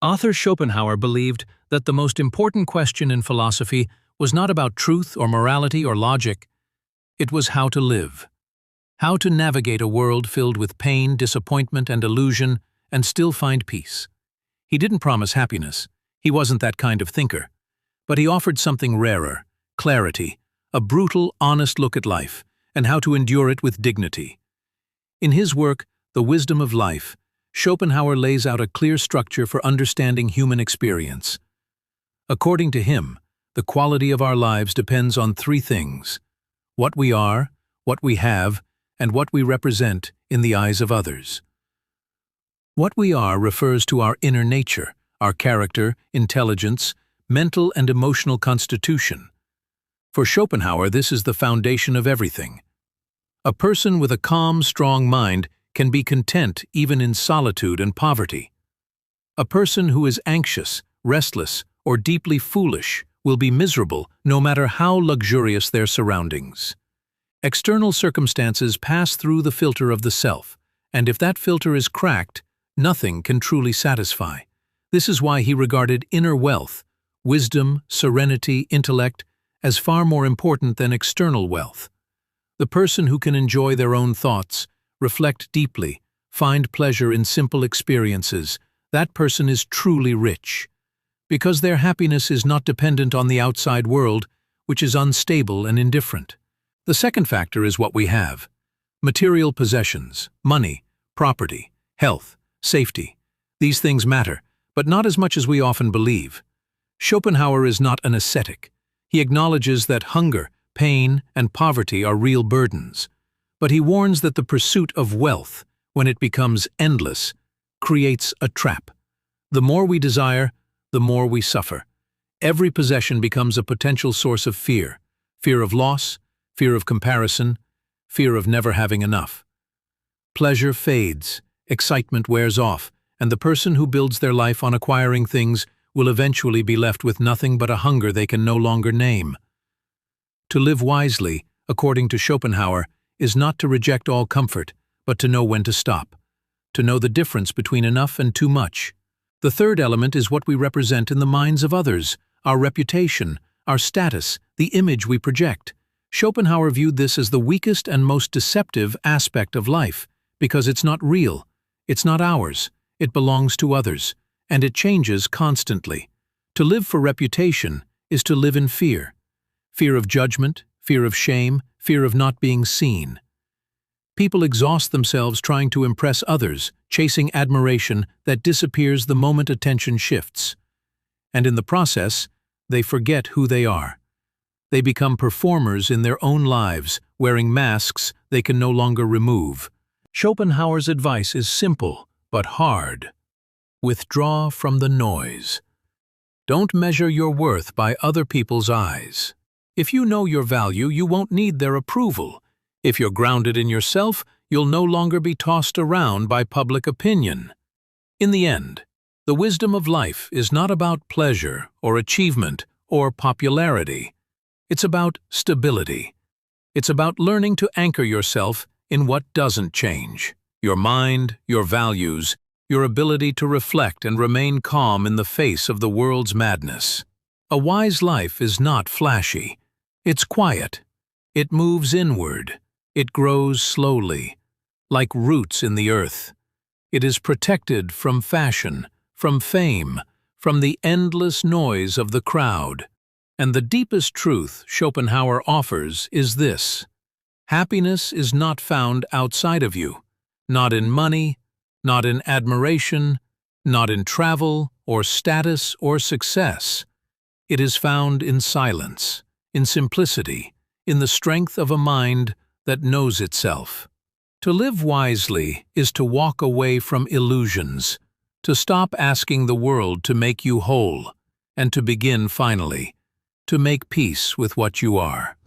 Author Schopenhauer believed that the most important question in philosophy was not about truth or morality or logic. It was how to live. How to navigate a world filled with pain, disappointment, and illusion, and still find peace. He didn't promise happiness. He wasn't that kind of thinker. But he offered something rarer, clarity, a brutal, honest look at life, and how to endure it with dignity. In his work, The Wisdom of Life, Schopenhauer lays out a clear structure for understanding human experience. According to him, the quality of our lives depends on three things: what we are, what we have, and what we represent in the eyes of others. What we are refers to our inner nature, our character, intelligence, mental and emotional constitution. For Schopenhauer, this is the foundation of everything. A person with a calm, strong mind can be content even in solitude and poverty. A person who is anxious, restless, or deeply foolish will be miserable no matter how luxurious their surroundings. External circumstances pass through the filter of the self, and if that filter is cracked, nothing can truly satisfy. This is why he regarded inner wealth, wisdom, serenity, intellect, as far more important than external wealth. The person who can enjoy their own thoughts, reflect deeply, find pleasure in simple experiences, that person is truly rich. Because their happiness is not dependent on the outside world, which is unstable and indifferent. The second factor is what we have. Material possessions, money, property, health, safety. These things matter, but not as much as we often believe. Schopenhauer is not an ascetic. He acknowledges that hunger, pain, and poverty are real burdens. But he warns that the pursuit of wealth, when it becomes endless, creates a trap. The more we desire, the more we suffer. Every possession becomes a potential source of fear. Fear of loss, fear of comparison, fear of never having enough. Pleasure fades, excitement wears off, and the person who builds their life on acquiring things will eventually be left with nothing but a hunger they can no longer name. To live wisely, according to Schopenhauer, is not to reject all comfort, but to know when to stop. To know the difference between enough and too much. The third element is what we represent in the minds of others, our reputation, our status, the image we project. Schopenhauer viewed this as the weakest and most deceptive aspect of life, because it's not real, it's not ours, it belongs to others, and it changes constantly. To live for reputation is to live in fear. Fear of judgment, fear of shame, fear of not being seen. People exhaust themselves trying to impress others, chasing admiration that disappears the moment attention shifts. And in the process, they forget who they are. They become performers in their own lives, wearing masks they can no longer remove. Schopenhauer's advice is simple, but hard. Withdraw from the noise. Don't measure your worth by other people's eyes. If you know your value, you won't need their approval. If you're grounded in yourself, you'll no longer be tossed around by public opinion. In the end, the wisdom of life is not about pleasure or achievement or popularity. It's about stability. It's about learning to anchor yourself in what doesn't change. Your mind, your values, your ability to reflect and remain calm in the face of the world's madness. A wise life is not flashy. It's quiet. It moves inward. It grows slowly, like roots in the earth. It is protected from fashion, from fame, from the endless noise of the crowd. And the deepest truth Schopenhauer offers is this: happiness is not found outside of you, not in money, not in admiration, not in travel or status or success. It is found in silence, in simplicity, in the strength of a mind that knows itself. To live wisely is to walk away from illusions, to stop asking the world to make you whole, and to begin finally, to make peace with what you are.